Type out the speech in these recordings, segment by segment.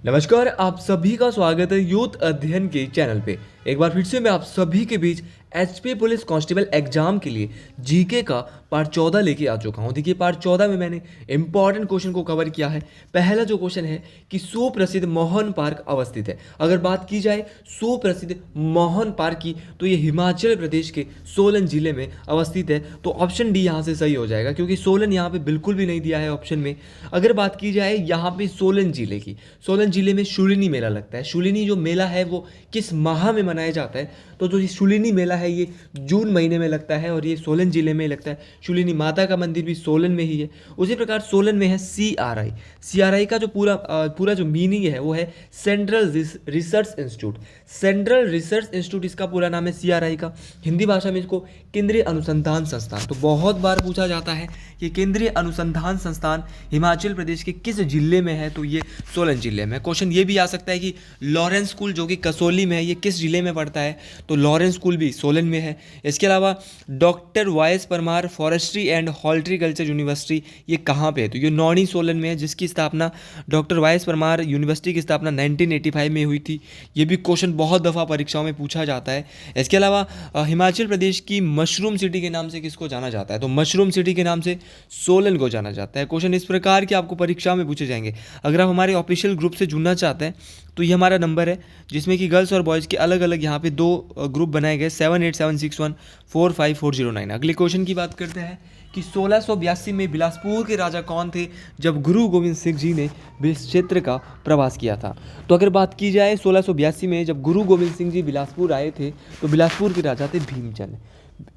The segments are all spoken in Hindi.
नमस्कार, आप सभी का स्वागत है यूथ अध्ययन के चैनल पे। एक बार फिर से मैं आप सभी के बीच एचपी पुलिस कांस्टेबल एग्जाम के लिए जीके का पार्ट 14 लेके आ चुका हूँ। देखिए, पार्ट 14 में मैंने इंपॉर्टेंट क्वेश्चन को कवर किया है। पहला जो क्वेश्चन है कि सुप्रसिद्ध मोहन पार्क अवस्थित है। अगर बात की जाए सुप्रसिद्ध मोहन पार्क की, तो ये हिमाचल प्रदेश के सोलन जिले में अवस्थित है। तो ऑप्शन डी यहाँ से सही हो जाएगा, क्योंकि सोलन यहाँ पे बिल्कुल भी नहीं दिया है ऑप्शन में। अगर बात की जाए यहाँ पे सोलन जिले की, सोलन जिले में शूलिनी मेला लगता है। शूलिनी जो मेला है वो किस माह में मनाया जाता है? तो जो ये शूलिनी मेला है ये जून महीने में लगता है और ये सोलन जिले में लगता है। शूलिनी माता का मंदिर भी सोलन में ही है। उसी प्रकार सोलन में है CRI। CRI का जो पूरा जो मीनिंग है वो है central research institute. Central research institute इसका पूरा नाम है CRI का। हिंदी भाषा में इसको केंद्रीय अनुसंधान संस्थान। तो बहुत बार पूछा जाता है कि केंद्रीय अनुसंधान संस्थान हिमाचल प्रदेश के किस जिले में है? तो ये सोलन जिले में। क्वेश्चन ये भी आ सकता है कि लॉरेंस स्कूल जो कि कसौली में है, ये किस जिले में पड़ता है? तो लॉरेंस स्कूल भी सोलन में है। इसके अलावा doctor Y S. Parmar forestry and horticulture university, ये कहाँ पे है? तो ये नौणी सोलन में है, जिसकी स्थापना डॉक्टर वाई.एस. परमार यूनिवर्सिटी की स्थापना 1985 में हुई थी। ये भी क्वेश्चन बहुत दफ़ा परीक्षाओं में पूछा जाता है। इसके अलावा हिमाचल प्रदेश की मशरूम सिटी के नाम से किसको जाना जाता है? तो मशरूम सिटी के नाम से सोलन को जाना जाता है। क्वेश्चन इस प्रकार के आपको परीक्षा में पूछे जाएंगे। अगर आप हमारे ऑफिशियल ग्रुप से जुड़ना चाहते हैं तो ये हमारा नंबर है, जिसमें कि गर्ल्स और बॉयज़ के अलग अलग यहाँ पे दो ग्रुप बनाए गए, 7876145409। अगले क्वेश्चन की बात करते हैं कि 1682 में बिलासपुर के राजा कौन थे जब गुरु गोविंद सिंह जी ने इस क्षेत्र का प्रवास किया था? तो अगर बात की जाए 1682 में जब गुरु गोविंद सिंह जी बिलासपुर आए थे, तो बिलासपुर के राजा थे भीमचंद।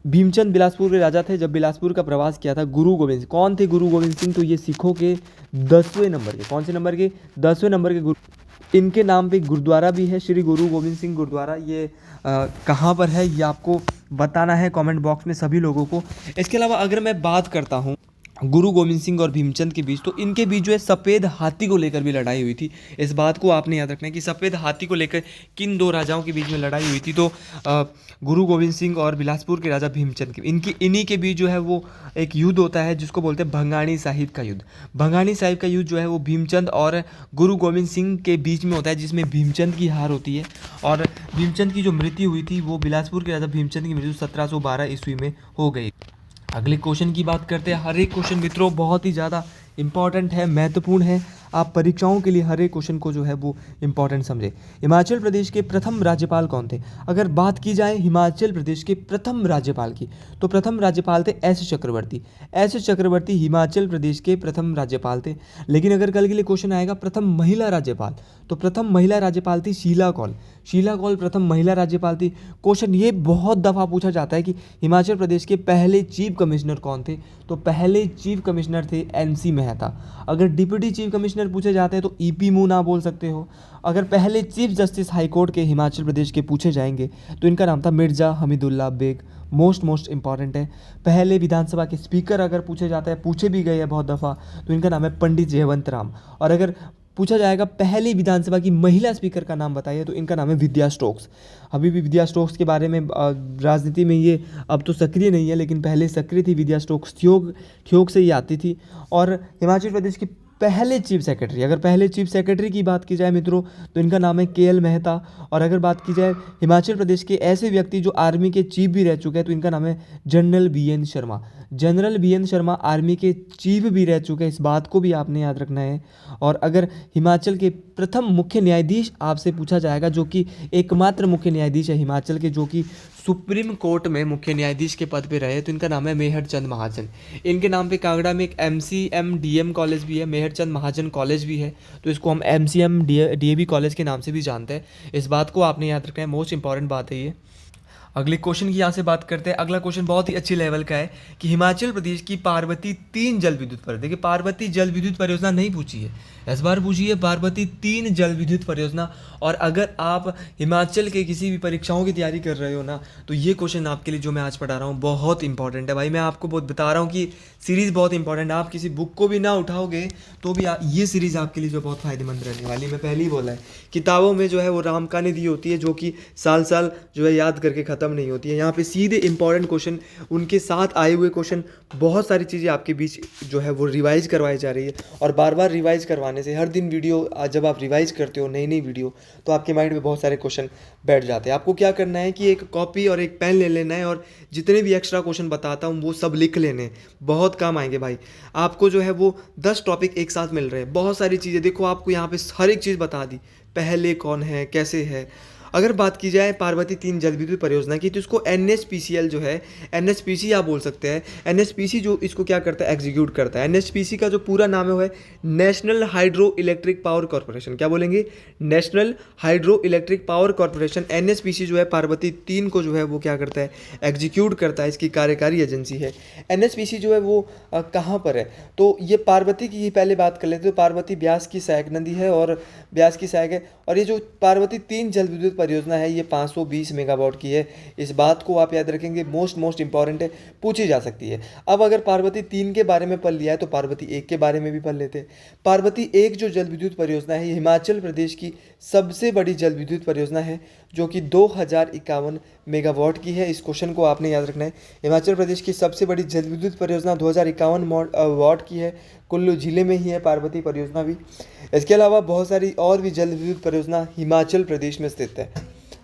भीमचंद बिलासपुर के राजा थे जब बिलासपुर का प्रवास किया था गुरु गोविंद सिंह। कौन थे गुरु गोविंद सिंह? तो ये सिखों के 10वें नंबर के, कौन से नंबर के? 10वें नंबर के गुरु। इनके नाम पे गुरुद्वारा भी है, श्री गुरु गोविंद सिंह गुरुद्वारा। ये कहाँ पर है ये आपको बताना है कमेंट बॉक्स में सभी लोगों को। इसके अलावा अगर मैं बात करता हूँ गुरु गोविंद सिंह और भीमचंद के बीच, तो इनके बीच जो है सफ़ेद हाथी को लेकर भी लड़ाई हुई थी। इस बात को आपने याद रखना है कि सफ़ेद हाथी को लेकर किन दो राजाओं के बीच में लड़ाई हुई थी? तो गुरु गोविंद सिंह और बिलासपुर के राजा भीमचंद के, इन्हीं के बीच जो है वो एक युद्ध होता है जिसको बोलते हैं भंगाणी साहिब का युद्ध। भंगाणी साहिब का युद्ध जो है वो भीमचंद और गुरु गोविंद सिंह के बीच में होता है, जिसमें भीमचंद की हार होती है। और भीमचंद की जो मृत्यु हुई थी वो बिलासपुर के राजा भीमचंद की मृत्यु 1712 ईस्वी में हो गई। अगले क्वेश्चन की बात करते हैं। हर एक क्वेश्चन मित्रों बहुत ही ज़्यादा इंपॉर्टेंट है, महत्वपूर्ण है। आप परीक्षाओं के लिए हर एक क्वेश्चन को जो है वो इंपॉर्टेंट समझे। हिमाचल प्रदेश के प्रथम राज्यपाल कौन थे? अगर बात की जाए हिमाचल प्रदेश के प्रथम राज्यपाल की, तो प्रथम राज्यपाल थे एस चक्रवर्ती। एस चक्रवर्ती हिमाचल प्रदेश के प्रथम राज्यपाल थे। लेकिन अगर कल के लिए क्वेश्चन आएगा प्रथम महिला राज्यपाल, तो प्रथम महिला राज्यपाल थी शीला कौल। शीला कौल प्रथम महिला राज्यपाल थी। क्वेश्चन ये बहुत दफ़ा पूछा जाता है कि हिमाचल प्रदेश के पहले चीफ कमिश्नर कौन थे? तो पहले चीफ कमिश्नर थे NC मेहता। अगर डिप्टी चीफ कमिश्नर पूछे जाते हैं तो EP मूना बोल सकते हो। अगर पहले चीफ जस्टिस हाई कोर्ट के हिमाचल प्रदेश के पूछे जाएंगे तो इनका नाम था मिर्ज़ा हमीदुल्ला बेग। मोस्ट इंपॉर्टेंट है। पहले विधानसभा के स्पीकर अगर पूछे जाते हैं, पूछे भी गए हैं बहुत दफ़ा, तो इनका नाम है पंडित जयवंत राम। और अगर पूछा जाएगा पहली विधानसभा की महिला स्पीकर का नाम बताइए, तो इनका नाम है विद्या स्टोक्स। अभी भी विद्या स्टोक्स के बारे में राजनीति में ये अब तो सक्रिय नहीं है, लेकिन पहले सक्रिय थी विद्या स्टोक्स। ठियोग से ही आती थी। और हिमाचल प्रदेश की पहले चीफ सेक्रेटरी, अगर पहले चीफ सेक्रेटरी की बात की जाए मित्रों, तो इनका नाम है KL मेहता। और अगर बात की जाए हिमाचल प्रदेश के ऐसे व्यक्ति जो आर्मी के चीफ भी रह चुके हैं, तो इनका नाम है general BN Sharma. General BN Sharma army के चीफ भी रह चुके हैं, इस बात को भी आपने याद रखना है। और अगर हिमाचल के प्रथम मुख्य न्यायाधीश आपसे पूछा जाएगा, जो कि एकमात्र मुख्य न्यायाधीश है हिमाचल के जो कि सुप्रीम कोर्ट में मुख्य न्यायाधीश के पद पे रहे, तो इनका नाम है मेहर चंद महाजन। इनके नाम पे कांगड़ा में एक MCM DM कॉलेज भी है, मेहर चंद महाजन कॉलेज भी है। तो इसको हम MCM DAV कॉलेज के नाम से भी जानते हैं। इस बात को आपने याद रखना है, मोस्ट इंपॉर्टेंट बात है ये। अगले क्वेश्चन की यहाँ से बात करते हैं। अगला क्वेश्चन बहुत ही अच्छी लेवल का है कि हिमाचल प्रदेश की पार्वती 3 जल विद्युत परियोजना, देखिए पार्वती जल विद्युत परियोजना नहीं पूछी है, इस बार पूछी है पार्वती 3 जल विद्युत परियोजना। और अगर आप हिमाचल के किसी भी परीक्षाओं की तैयारी कर रहे हो ना, तो ये क्वेश्चन आपके लिए जो मैं आज पढ़ा रहा हूँ बहुत इंपॉर्टेंट है भाई। मैं आपको बहुत बता रहा हूँ कि सीरीज़ बहुत इंपॉर्टेंट है। आप किसी बुक को भी ना उठाओगे तो भी ये सीरीज़ आपके लिए जो बहुत फ़ायदेमंद रहने वाली। मैं पहले ही बोला है, किताबों में जो है वो राम कहानी दी होती है, जो कि साल साल जो है याद करके ख़त्म ख़त्म नहीं होती है। यहाँ पे सीधे इंपॉर्टेंट क्वेश्चन, उनके साथ आए हुए क्वेश्चन, बहुत सारी चीज़ें आपके बीच जो है वो रिवाइज़ करवाई जा रही है। और बार बार रिवाइज़ करवाने से, हर दिन वीडियो जब आप रिवाइज़ करते हो नई नई वीडियो, तो आपके माइंड में बहुत सारे क्वेश्चन बैठ जाते हैं। आपको क्या करना है कि एक कॉपी और एक पेन ले लेना है और जितने भी एक्स्ट्रा क्वेश्चन बताता हूँ वो सब लिख लेने हैं, बहुत काम आएंगे भाई। आपको जो है वो 10 टॉपिक एक साथ मिल रहे हैं, बहुत सारी चीज़ें। देखो आपको यहाँ पे हर एक चीज़ बता दी, पहले कौन है, कैसे है। अगर बात की जाए पार्वती 3 जल विद्युत परियोजना की, तो इसको NHPCL जो है, NHPC आप बोल सकते हैं। NHPC जो इसको क्या करता है, एग्जीक्यूट करता है। NHPC का जो पूरा नाम है वो है national hydro electric power corporation. क्या बोलेंगे, national hydro electric power corporation. NHPC जो है पार्वती 3 को जो है वो क्या करता है, एग्जीक्यूट करता है, इसकी कार्यकारी एजेंसी है। NHPC जो है वो कहाँ पर है, तो ये पार्वती की ही पहले बात कर लेते हैं। तो पार्वती ब्यास की सहायक नदी है और ब्यास की सहायक है। और ये जो पार्वती 3 जल विद्युत परियोजना है ये 520 मेगावाट की है। इस बात को आप याद रखेंगे, मोस्ट इंपॉर्टेंट है, पूछी जा सकती है। अब अगर पार्वती 3 के बारे में पढ़ लिया है तो पार्वती 1 के बारे में भी पढ़ लेते हैं। पार्वती 1 जो जल विद्युत परियोजना है, ये हिमाचल प्रदेश की सबसे बड़ी जल विद्युत परियोजना है, जो कि 2051 मेगावाट की है। इस क्वेश्चन को आपने याद रखना है। हिमाचल प्रदेश की सबसे बड़ी जल विद्युत परियोजना 2051 वाट की है। कुल्लू जिले में ही है पार्वती परियोजना भी। इसके अलावा बहुत सारी और भी जल विद्युत परियोजना हिमाचल प्रदेश में स्थित है,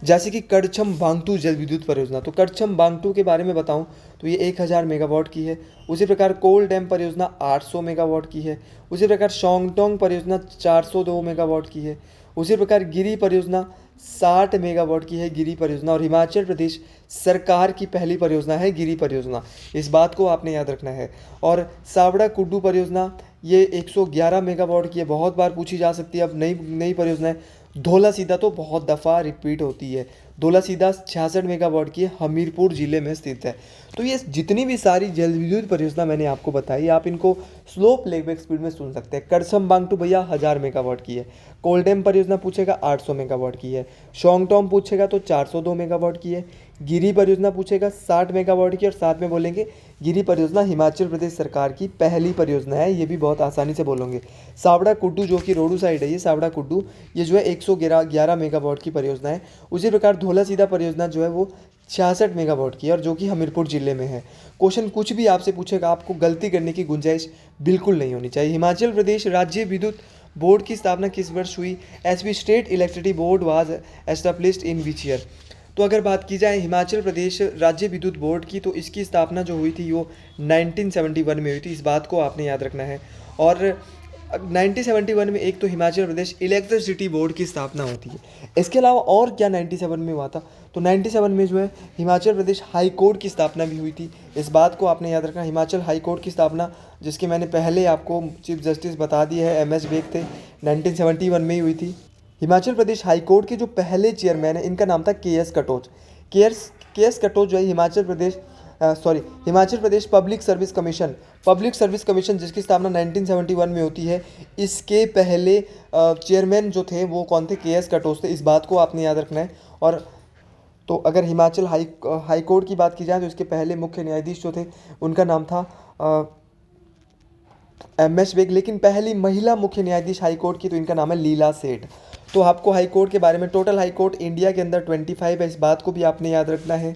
जैसे कि करछम बांगटू जल विद्युत परियोजना। तो करछम बांगटू के बारे में बताऊं तो ये 1000 मेगावाट की है। उसी प्रकार कोल डैम परियोजना 800 मेगावाट की है। उसी प्रकार शोंगटोंग परियोजना 402 मेगावाट की है। उसी प्रकार गिरी परियोजना 60 मेगावाट की है, गिरी परियोजना। और हिमाचल प्रदेश सरकार की पहली परियोजना है गिरी परियोजना, इस बात को आपने याद रखना है। और सावड़ा कुड्डू परियोजना ये 111 मेगावाट की है, बहुत बार पूछी जा सकती है, अब नई नई परियोजना है। धौला सीधा तो बहुत दफ़ा रिपीट होती है। धौला सीधा 66 मेगावाट की है, हमीरपुर ज़िले में स्थित है। तो ये जितनी भी सारी जल विद्युत परियोजना मैंने आपको बताई, आप इनको स्लो प्लेबैक स्पीड में सुन सकते हैं। करसम बांगटू भैया 1000 मेगावाट की है। कोल्डेम परियोजना पूछेगा 800 मेगावाट की है। शोंगटोम पूछेगा तो 402 मेगावाट की है। गिरी परियोजना पूछेगा 60 मेगावाट की, और साथ में बोलेंगे गिरी परियोजना हिमाचल प्रदेश सरकार की पहली परियोजना है, ये भी बहुत आसानी से बोलोगे। सावड़ा कुड्डू जो कि रोडू साइड है, ये सावड़ा कुड्डू ये जो है 111 मेगावाट की परियोजना है। उसी प्रकार धौला सीधा परियोजना जो है वो 66 मेगावाट की है, और जो कि हमीरपुर जिले में है। क्वेश्चन कुछ भी आपसे पूछेगा, आपको गलती करने की गुंजाइश बिल्कुल नहीं होनी चाहिए। हिमाचल प्रदेश राज्य विद्युत बोर्ड की स्थापना किस वर्ष हुई? SB state electricity board was established in which year? तो अगर बात की जाए हिमाचल प्रदेश राज्य विद्युत बोर्ड की, तो इसकी स्थापना जो हुई थी वो 1971 में हुई थी, इस बात को आपने याद रखना है। और 1971 में एक तो हिमाचल प्रदेश इलेक्ट्रिसिटी बोर्ड की स्थापना होती है। इसके अलावा और क्या 97 में हुआ था, तो 97 में जो है हिमाचल प्रदेश हाई कोर्ट की स्थापना भी हुई थी, इस बात को आपने याद रखना। हिमाचल हाई कोर्ट की स्थापना, जिसकी मैंने पहले आपको चीफ जस्टिस बता दिए है, MS बेग थे, 1971 में ही हुई थी। हिमाचल प्रदेश हाई कोर्ट के जो पहले चेयरमैन है, इनका नाम था KS कटोच। KS कटोच जो है Himachal Pradesh public service commission जिसकी स्थापना 1971 में होती है, इसके पहले चेयरमैन जो थे वो कौन थे? KS कटोच थे, इस बात को आपने याद रखना है। और तो अगर हिमाचल हाई कोर्ट की बात की जाए तो इसके पहले मुख्य न्यायाधीश जो थे उनका नाम था MS बेग, लेकिन पहली महिला मुख्य न्यायाधीश हाई कोर्ट की तो इनका नाम है लीला सेठ। तो आपको हाई कोर्ट के बारे में, टोटल हाई कोर्ट इंडिया के अंदर 25 है, इस बात को भी आपने याद रखना है।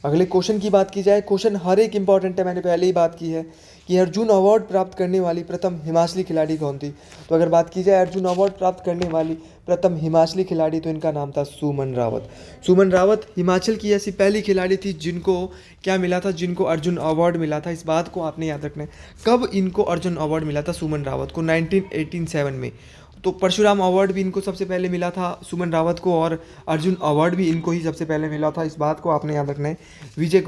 अगले क्वेश्चन की बात की जाए, क्वेश्चन हर एक इंपॉर्टेंट है, मैंने पहले ही बात की है कि अर्जुन अवार्ड प्राप्त करने वाली प्रथम हिमाचली खिलाड़ी कौन थी। तो अगर बात की जाए अर्जुन अवार्ड प्राप्त करने वाली प्रथम हिमाचली खिलाड़ी, तो इनका नाम था सुमन रावत। सुमन रावत हिमाचल की ऐसी पहली खिलाड़ी थी जिनको क्या मिला था, जिनको अर्जुन अवार्ड मिला था, इस बात को आपने याद रखना है। कब इनको अर्जुन अवार्ड मिला था सुमन रावत को? 1987 में। तो परशुराम अवार्ड भी इनको सबसे पहले मिला था सुमन रावत को, और अर्जुन अवार्ड भी इनको ही सबसे पहले मिला था, इस बात को आपने याद रखना है। विजय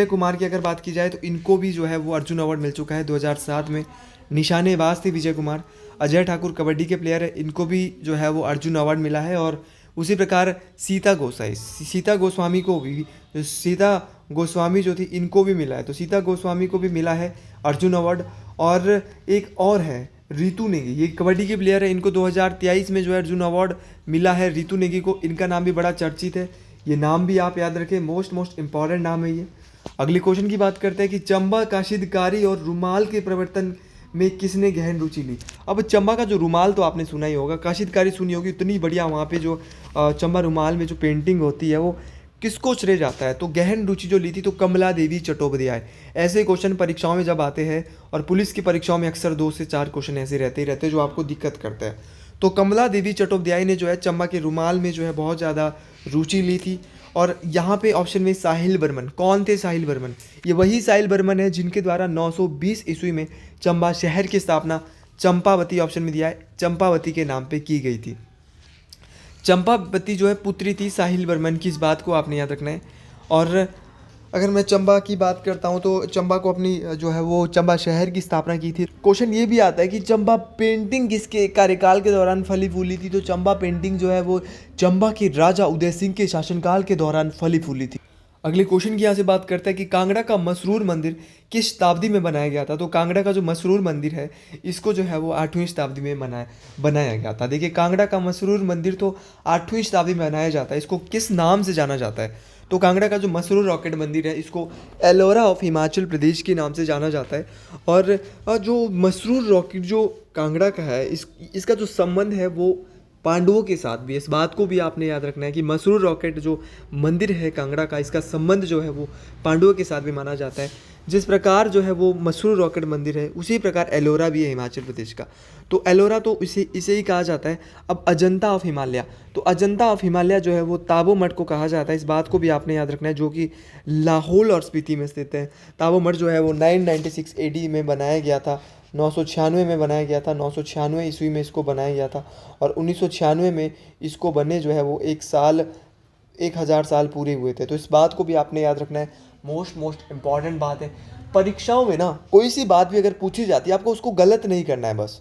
कुमार की अगर बात की जाए तो इनको भी जो है वो अर्जुन अवार्ड मिल चुका है 2007 में, निशानेबाज थे विजय कुमार। अजय ठाकुर कबड्डी के प्लेयर है, इनको भी जो है वो अर्जुन अवार्ड मिला है। और उसी प्रकार सीता गोस्वामी जो थी इनको भी मिला है, तो सीता गोस्वामी को भी मिला है अर्जुन अवार्ड। और एक और है रितु नेगी, ये कबड्डी के प्लेयर है, इनको 2023 में जो है अर्जुन अवार्ड मिला है रितु नेगी को, इनका नाम भी बड़ा चर्चित है, ये नाम भी आप याद रखें, मोस्ट इंपॉर्टेंट नाम है ये। अगले क्वेश्चन की बात करते हैं कि चंबा काशिदकारी और रुमाल के प्रवर्तन में किसने गहन रुचि ली? अब चंबा का जो रुमाल तो आपने सुना ही होगा, काशिदकारी सुनी होगी, इतनी बढ़िया वहाँ पे जो चंबा रुमाल में जो पेंटिंग होती है वो किसको श्रेय जाता है? तो गहन रुचि जो ली थी तो कमला देवी चट्टोपाध्याय। ऐसे क्वेश्चन परीक्षाओं में जब आते हैं और पुलिस की परीक्षाओं में अक्सर 2 से 4 क्वेश्चन ऐसे रहते ही रहते हैं जो आपको दिक्कत करते हैं। तो कमला देवी चट्टोपाध्याय ने जो है चंबा के रुमाल में जो है बहुत ज़्यादा रुचि ली थी। और यहाँ पे ऑप्शन में साहिल बर्मन, कौन थे साहिल बर्मन? ये वही साहिल बर्मन है जिनके द्वारा 920 ईस्वी में चंबा शहर की स्थापना चंपावती, ऑप्शन में दिया है, चंपावती के नाम पे की गई थी। चंपावती जो है पुत्री थी साहिल बर्मन की, इस बात को आपने याद रखना है। और अगर मैं चंबा की बात करता हूँ तो चंबा को अपनी जो है वो चंबा शहर की स्थापना की थी। क्वेश्चन ये भी आता है कि चंबा पेंटिंग किसके कार्यकाल के दौरान फली फूली थी? तो चंबा पेंटिंग जो है वो चंबा के राजा उदय सिंह के शासनकाल के दौरान फली फूली थी। अगले क्वेश्चन की यहाँ से बात करते हैं कि कांगड़ा का मसरूर मंदिर किस शताब्दी में बनाया गया था? तो कांगड़ा का जो मसरूर मंदिर है इसको जो है वो 8वीं शताब्दी में बनाया गया था। देखिए कांगड़ा का मसरूर मंदिर तो 8वीं शताब्दी में बनाया जाता है। इसको किस नाम से जाना जाता है? तो कांगड़ा का जो मसरूर रॉकेट मंदिर है इसको एलोरा ऑफ हिमाचल प्रदेश के नाम से जाना जाता है। और जो मसरूर रॉकेट जो कांगड़ा का है इसका जो संबंध है वो पांडवों के साथ भी, इस बात को भी आपने याद रखना है कि मसरूर रॉकेट जो मंदिर है कांगड़ा का, इसका संबंध जो है वो पांडवों के साथ भी माना जाता है। जिस प्रकार जो है वो मसरूर रॉकेट मंदिर है उसी प्रकार एलोरा भी है हिमाचल प्रदेश का। तो एलोरा तो इसे ही कहा जाता है। अब अजंता ऑफ हिमालय, तो अजंता ऑफ हिमालय जो है वो ताबो मठ को कहा जाता है। इस बात को भी आपने याद रखना है, जो कि लाहौल और स्पीति में स्थित है। ताबो मठ जो है वो 996 AD में बनाया गया था, 996 में बनाया गया था, 996 ईस्वी में इसको बनाया गया था। और 1996 में इसको बने जो है वो 1000 साल पूरे हुए थे। तो इस बात को भी आपने याद रखना है। मोस्ट इम्पॉर्टेंट बात है, परीक्षाओं में ना कोई सी बात भी अगर पूछी जाती है आपको उसको गलत नहीं करना है बस।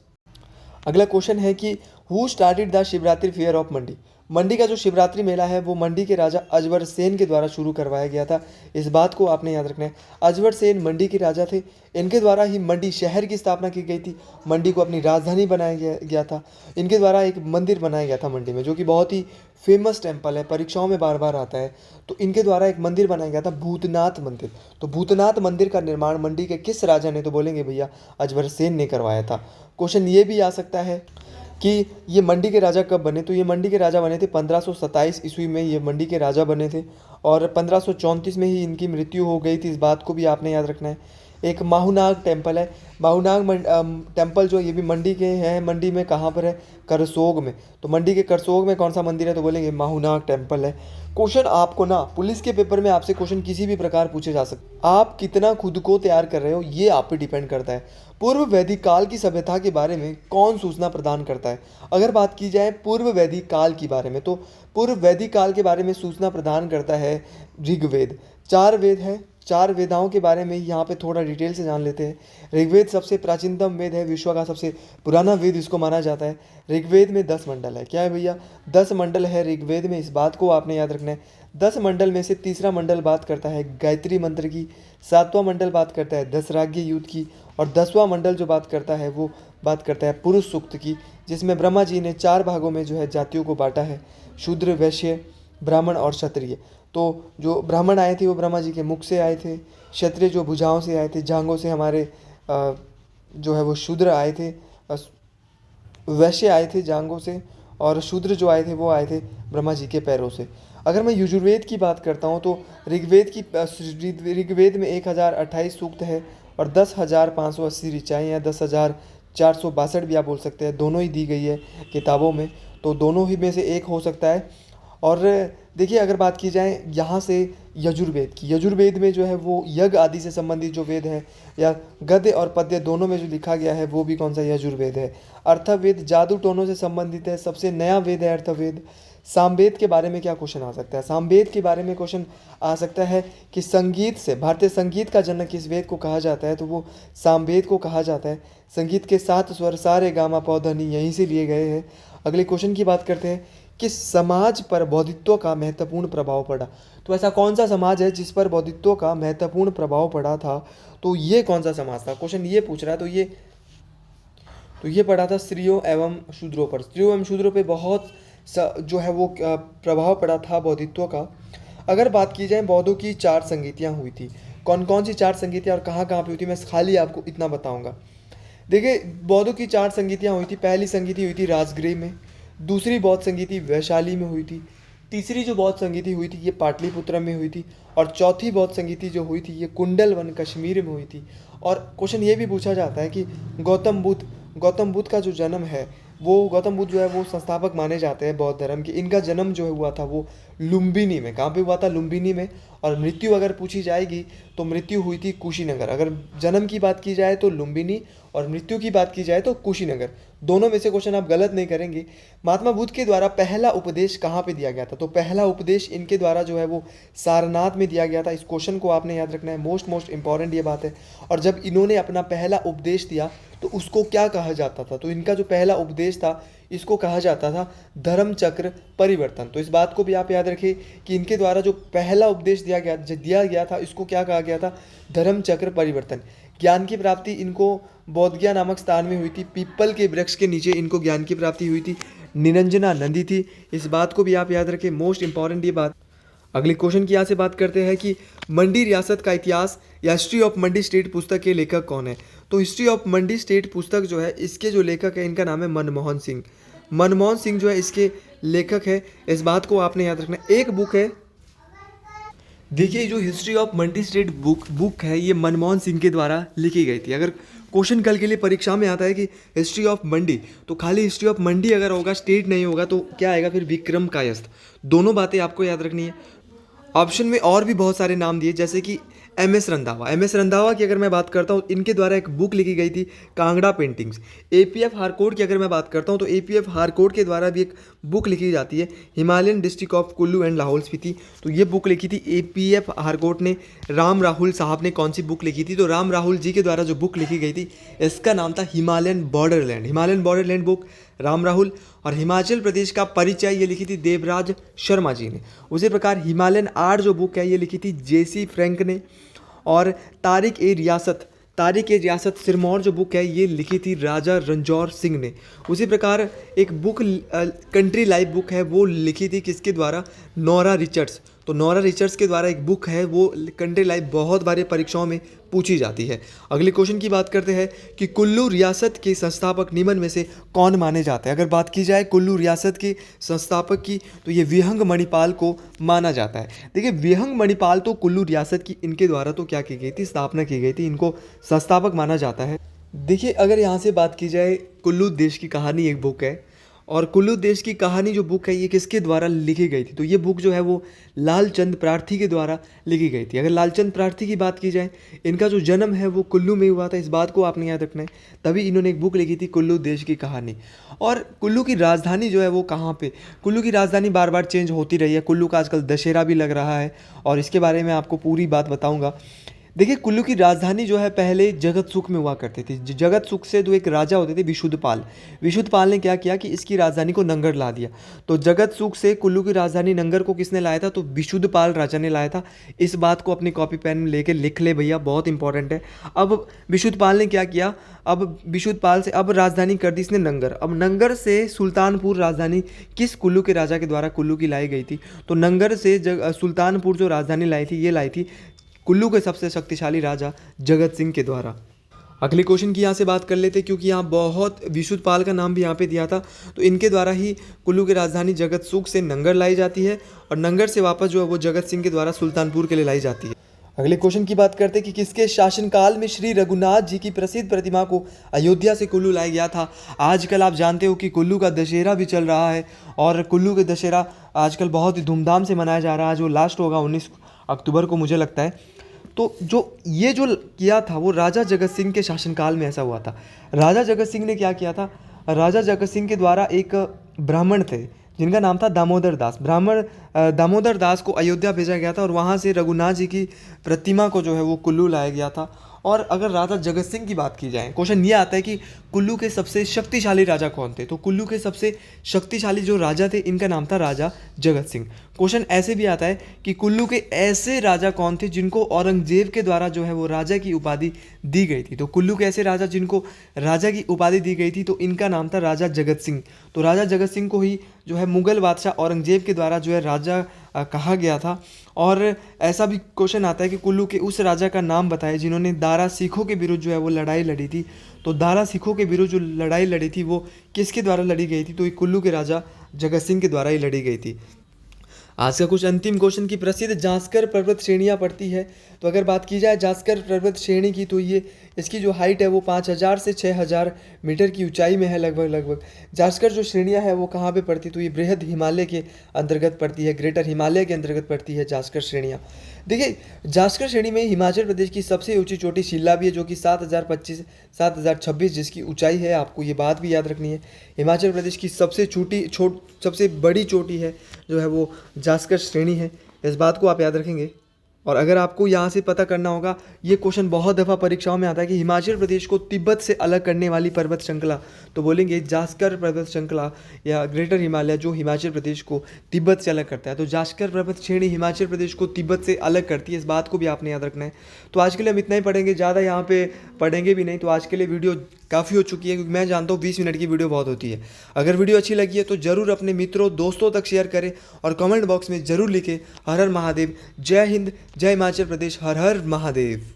अगला क्वेश्चन है कि who started the Shivratri fair of Mandi? Mandi का जो शिवरात्रि मेला है वो मंडी के राजा अजबर सेन के द्वारा शुरू करवाया गया था। इस बात को आपने याद रखना है। अजबर सेन मंडी के राजा थे, इनके द्वारा ही मंडी शहर की स्थापना की गई थी। मंडी को अपनी राजधानी बनाया गया था। इनके द्वारा एक मंदिर बनाया गया था मंडी में, जो कि बहुत ही फेमस टेम्पल है, परीक्षाओं में बार बार आता है। तो इनके द्वारा एक मंदिर बनाया गया था, भूतनाथ मंदिर। तो भूतनाथ मंदिर का निर्माण मंडी के किस राजा ने? तो बोलेंगे भैया अजबर सेन ने करवाया था। क्वेश्चन ये भी आ सकता है कि ये मंडी के राजा कब बने? तो ये मंडी के राजा बने थे 1527 ईस्वी में, ये मंडी के राजा बने थे। और 1534 में ही इनकी मृत्यु हो गई थी। इस बात को भी आपने याद रखना है। एक माहूनाग टेम्पल है, माहूनाग टेम्पल जो ये भी मंडी के हैं। मंडी में कहाँ पर है? करसोग में। तो मंडी के करसोग में कौन सा मंदिर है? तो बोलेंगे माहूनाग टेम्पल है। क्वेश्चन आपको ना पुलिस के पेपर में आपसे क्वेश्चन किसी भी प्रकार पूछे जा सकते, आप कितना खुद को तैयार कर रहे हो ये आप पे डिपेंड करता है। पूर्व वैदिक काल की सभ्यता के बारे में कौन सूचना प्रदान करता है? अगर बात की जाए पूर्व वैदिक काल के बारे में, तो पूर्व वैदिक काल के बारे में सूचना प्रदान करता है ऋग्वेद। 4 वेद है, 4 वेदाओं के बारे में यहाँ पे थोड़ा डिटेल से जान लेते हैं। ऋग्वेद सबसे प्राचीनतम वेद है, विश्व का सबसे पुराना वेद इसको माना जाता है। ऋग्वेद में 10 मंडल है। क्या है भैया? 10 मंडल है ऋग्वेद में। इस बात को आपने याद रखना है। 10 मंडल में से तीसरा मंडल बात करता है गायत्री मंत्र की, 7वां मंडल बात करता है दशराग्य युद्ध की, और 10वां मंडल जो बात करता है वो बात करता है पुरुष सूक्त की, जिसमें ब्रह्मा जी ने 4 भागों में जो है जातियों को बांटा है, शूद्र, वैश्य, ब्राह्मण और क्षत्रिय। तो जो ब्राह्मण आए थे वो ब्रह्मा जी के मुख से आए थे, क्षत्रिय जो भुजाओं से आए थे, जांघों से हमारे जो है वो शूद्र आए थे, वैश्य आए थे जांघों से, और शूद्र जो आए थे वो आए थे ब्रह्मा जी के पैरों से। अगर मैं यजुर्वेद की बात करता हूँ तो ऋग्वेद में 1028 सूक्त है और 10,580 ऋचाएँ या 10,462 भी आप बोल सकते हैं, दोनों ही दी गई है किताबों में। तो दोनों ही में से एक हो सकता है। और देखिए अगर बात की जाए यहाँ से यजुर्वेद की, यजुर्वेद में जो है वो यज्ञ आदि से संबंधित जो वेद है या गद्य और पद्य दोनों में जो लिखा गया है वो भी कौन सा? यजुर्वेद है। अर्थवेद जादू टोनों से संबंधित है, सबसे नया वेद है अर्थवेद। सामवेद के बारे में क्या क्वेश्चन आ सकता है? सामवेद के बारे में क्वेश्चन आ सकता है कि संगीत से, भारतीय संगीत का जनक किस वेद को कहा जाता है? तो वो सामवेद को कहा जाता है। संगीत के 7 स्वर सारे गामा पौधनी यहीं से लिए गए हैं। अगले क्वेश्चन की बात करते हैं कि समाज पर बौद्धित्व का महत्वपूर्ण प्रभाव पड़ा। तो ऐसा कौन सा समाज है जिस पर बौद्धित्व का महत्वपूर्ण प्रभाव पड़ा था? तो ये कौन सा समाज था? क्वेश्चन ये पूछ रहा है। तो ये पड़ा था स्त्रियों एवं शूद्रों पर। स्त्रियों एवं शूद्रों पे बहुत जो है वो प्रभाव पड़ा था बौद्धित्व का। अगर बात की जाए बौद्धों की 4 संगीतियाँ हुई थी, कौन कौन सी 4 संगीतियाँ और कहाँ कहाँ पे हुई थी, मैं खाली आपको इतना बताऊँगा। देखिए बौद्धों की 4 संगीतियाँ हुई थी। पहली संगीति हुई थी राजगृह में, दूसरी बौद्ध संगीति वैशाली में हुई थी, तीसरी जो बौद्ध संगीति हुई थी ये पाटलिपुत्र में हुई थी, और चौथी बौद्ध संगीति जो हुई थी ये कुंडलवन कश्मीर में हुई थी। और क्वेश्चन ये भी पूछा जाता है कि गौतम बुद्ध का जो जन्म है, वो गौतम बुद्ध जो है वो संस्थापक माने जाते हैं बौद्ध धर्म के। इनका जन्म जो है हुआ था वो लुम्बिनी में। कहाँ पे हुआ था? लुम्बिनी में। और मृत्यु अगर पूछी जाएगी तो मृत्यु हुई थी कुशीनगर। अगर जन्म की बात की जाए तो लुम्बिनी, और मृत्यु की बात की जाए तो कुशीनगर। दोनों में से क्वेश्चन आप गलत नहीं करेंगे। महात्मा बुद्ध के द्वारा पहला उपदेश कहाँ पे दिया गया था? तो पहला उपदेश इनके द्वारा जो है वो सारनाथ में दिया गया था। इस क्वेश्चन को आपने याद रखना है, मोस्ट इंपॉर्टेंट ये बात है। और जब इन्होंने अपना पहला उपदेश दिया तो उसको क्या कहा जाता था? तो इनका जो पहला उपदेश था इसको कहा जाता था धर्म चक्र परिवर्तन। तो इस बात को भी आप याद रखिए कि इनके द्वारा जो पहला उपदेश दिया गया था इसको क्या कहा गया था? धर्म चक्र परिवर्तन। ज्ञान की प्राप्ति इनको बोधगया नामक स्थान में हुई थी। पीपल के वृक्ष के नीचे इनको ज्ञान की प्राप्ति हुई थी। निरंजना नदी थी। इस बात को भी आप याद रखें, मोस्ट इंपॉर्टेंट ये बात। अगले क्वेश्चन की यहाँ से बात करते हैं कि मंडी रियासत का इतिहास या हिस्ट्री ऑफ मंडी स्टेट पुस्तक के लेखक कौन है? तो हिस्ट्री ऑफ मंडी स्टेट पुस्तक जो है इसके जो लेखक है इनका नाम है मनमोहन सिंह। मनमोहन सिंह जो है इसके लेखक है। इस बात को आपने याद रखना। एक बुक है, देखिए जो history of Mandi state book है ये मनमोहन सिंह के द्वारा लिखी गई थी। अगर क्वेश्चन कल के लिए परीक्षा में आता है कि हिस्ट्री ऑफ मंडी, तो खाली हिस्ट्री ऑफ मंडी अगर होगा, स्टेट नहीं होगा, तो क्या आएगा फिर? विक्रम कायस्थ। दोनों बातें आपको याद रखनी है। ऑप्शन में और भी बहुत सारे नाम दिए, जैसे कि एम.एस. रंधावा। एम.एस. रंधावा की अगर मैं बात करता हूँ, इनके द्वारा एक बुक लिखी गई थी कांगड़ा पेंटिंग्स। ए.पी.एफ. हारकोट की अगर मैं बात करता हूँ तो ए.पी.एफ. हारकोट के द्वारा भी एक बुक लिखी जाती है Himalayan district of Kullu and Lahaul Spiti. तो ये बुक लिखी थी ए.पी.एफ. हारकोट ने। राम राहुल साहब ने कौन सी बुक लिखी थी? तो राम राहुल जी के द्वारा जो बुक लिखी गई थी इसका नाम था Himalayan Borderland. Himalayan Borderland book Ram Rahul. और हिमाचल प्रदेश का परिचय ये लिखी थी देवराज शर्मा जी ने। उसी प्रकार हिमालयन आर्ट जो बुक है ये लिखी थी जे.सी. फ्रैंक ने। और तारिक ए रियासत सिरमौर जो बुक है ये लिखी थी राजा रणजौर सिंह ने। उसी प्रकार एक बुक कंट्री लाइफ बुक है वो लिखी थी किसके द्वारा? Nora Richards. तो नोरा रिचर्ड्स के द्वारा एक बुक है वो कंट्री लाइफ बहुत बार परीक्षाओं में पूछी जाती है। अगले क्वेश्चन की बात करते हैं कि कुल्लू रियासत के संस्थापक निम्न में से कौन माने जाते हैं? अगर बात की जाए कुल्लू रियासत के संस्थापक की तो ये विहंग मणिपाल को माना जाता है। देखिए विहंग मणिपाल तो कुल्लू रियासत की इनके द्वारा तो क्या की गई थी? स्थापना की गई थी। इनको संस्थापक माना जाता है। देखिए अगर यहाँ से बात की जाए, कुल्लू देश की कहानी एक बुक है, और कुल्लू देश की कहानी जो बुक है ये किसके द्वारा लिखी गई थी? तो ये बुक जो है वो लालचंद प्रार्थी के द्वारा लिखी गई थी। अगर लालचंद प्रार्थी की बात की जाए, इनका जो जन्म है वो कुल्लू में हुआ था। इस बात को आपने याद रखना है। तभी इन्होंने एक बुक लिखी थी कुल्लू देश की कहानी। और कुल्लू की राजधानी जो है वो कहाँ पे? कुल्लू की राजधानी बार बार चेंज होती रही है। कुल्लू का आजकल दशहरा भी लग रहा है और इसके बारे में आपको पूरी बात बताऊँगा। देखिए कुल्लू की राजधानी जो है पहले जगत सुख में हुआ करती थी। जगत सुख से जो एक राजा होते थे विशुद्ध पाल ने क्या किया कि इसकी राजधानी को नंगड़ ला दिया। तो जगत सुख से कुल्लू की राजधानी नंगड़ को किसने लाया था? तो विशुद्ध पाल राजा ने लाया था। इस बात को अपनी कॉपी पेन में लेके लिख ले भैया, बहुत इंपॉर्टेंट है। अब विशुद्ध पाल ने क्या किया? अब विशुद्ध पाल से अब राजधानी कर दी इसने नंगड़। अब नंगड़ से सुल्तानपुर राजधानी किस कुल्लू के राजा के द्वारा कुल्लू की लाई गई थी? तो नंगड़ से सुल्तानपुर जो राजधानी लाई थी ये लाई थी कुल्लू के सबसे शक्तिशाली राजा जगत सिंह के द्वारा। अगले क्वेश्चन की यहाँ से बात कर लेते हैं, क्योंकि यहाँ बहुत विशुद्ध पाल का नाम भी यहाँ पे दिया था। तो इनके द्वारा ही कुल्लू की राजधानी जगत सुख से नंगड़ लाई जाती है, और नंगड़ से वापस जो है वो जगत सिंह के द्वारा सुल्तानपुर के लिए लाई जाती है। अगले क्वेश्चन की बात करते हैं कि किसके शासनकाल में श्री रघुनाथ जी की प्रसिद्ध प्रतिमा को अयोध्या से कुल्लू लाया गया था? आजकल आप जानते हो कि कुल्लू का दशहरा भी चल रहा है, और कुल्लू के दशहरा आजकल बहुत ही धूमधाम से मनाया जा रहा है, जो लास्ट होगा 19 अक्टूबर को मुझे लगता है। तो जो किया था वो राजा जगत सिंह के शासनकाल में ऐसा हुआ था। राजा जगत सिंह ने क्या किया था? राजा जगत सिंह के द्वारा एक ब्राह्मण थे जिनका नाम था दामोदर दास। दामोदर दास को अयोध्या भेजा गया था, और वहाँ से रघुनाथ जी की प्रतिमा को जो है वो कुल्लू लाया गया था। और अगर राजा जगत सिंह की बात की जाए, क्वेश्चन ये आता है कि कुल्लू के सबसे शक्तिशाली राजा कौन थे? तो कुल्लू के सबसे शक्तिशाली जो राजा थे इनका नाम था राजा जगत सिंह। क्वेश्चन ऐसे भी आता है कि कुल्लू के ऐसे राजा कौन थे जिनको औरंगजेब के द्वारा जो है वो राजा की उपाधि दी गई थी? तो कुल्लू के ऐसे राजा जिनको राजा की उपाधि दी गई थी तो इनका नाम था राजा जगत सिंह। तो राजा जगत सिंह को ही जो है मुगल बादशाह औरंगजेब के द्वारा जो है राजा कहा गया था। और ऐसा भी क्वेश्चन आता है कि कुल्लू के उस राजा का नाम बताए जिन्होंने दारा सिखों के विरुद्ध जो है वो लड़ाई लड़ी थी। तो दारा सिखों के विरुद्ध जो लड़ाई लड़ी थी वो किसके द्वारा लड़ी गई थी? तो ये कुल्लू के राजा जगत सिंह के द्वारा ही लड़ी गई थी। आज का कुछ अंतिम क्वेश्चन की प्रसिद्ध जास्कर पर्वत श्रेणियाँ पड़ती है। तो अगर बात की जाए जास्कर पर्वत श्रेणी की, तो ये इसकी जो हाइट है वो 5000 से 6000 मीटर की ऊंचाई में है लगभग। जास्कर जो श्रेणियाँ है वो कहाँ पे पड़ती है, तो ये बृहद हिमालय के अंतर्गत पड़ती है, ग्रेटर हिमालय के अंतर्गत पड़ती है जास्कर श्रेणियाँ। देखिए, जास्कर श्रेणी में हिमाचल प्रदेश की सबसे ऊंची चोटी शिल्ला भी है, जो कि 7026 जिसकी ऊंचाई है। आपको ये बात भी याद रखनी है, हिमाचल प्रदेश की सबसे बड़ी चोटी है जो है वो जास्कर श्रेणी है। इस बात को आप याद रखेंगे। और अगर आपको यहाँ से पता करना होगा, ये क्वेश्चन बहुत दफ़ा परीक्षाओं में आता है कि हिमाचल प्रदेश को तिब्बत से अलग करने वाली पर्वत श्रृंखला, तो बोलेंगे जास्कर पर्वत श्रृंखला या ग्रेटर हिमालय, जो हिमाचल प्रदेश को तिब्बत से अलग करता है। तो जास्कर पर्वत श्रेणी हिमाचल प्रदेश को तिब्बत से अलग करती है, इस बात को भी आपने याद रखना है। तो आज के लिए हम इतना ही पढ़ेंगे, ज़्यादा यहाँ पे पढ़ेंगे भी नहीं। तो आज के लिए वीडियो काफ़ी हो चुकी है, क्योंकि मैं जानता हूँ 20 मिनट की वीडियो बहुत होती है। अगर वीडियो अच्छी लगी है तो ज़रूर अपने मित्रों दोस्तों तक शेयर करें और कमेंट बॉक्स में ज़रूर लिखें हर हर महादेव। जय हिंद, जय हिमाचल प्रदेश, हर हर महादेव।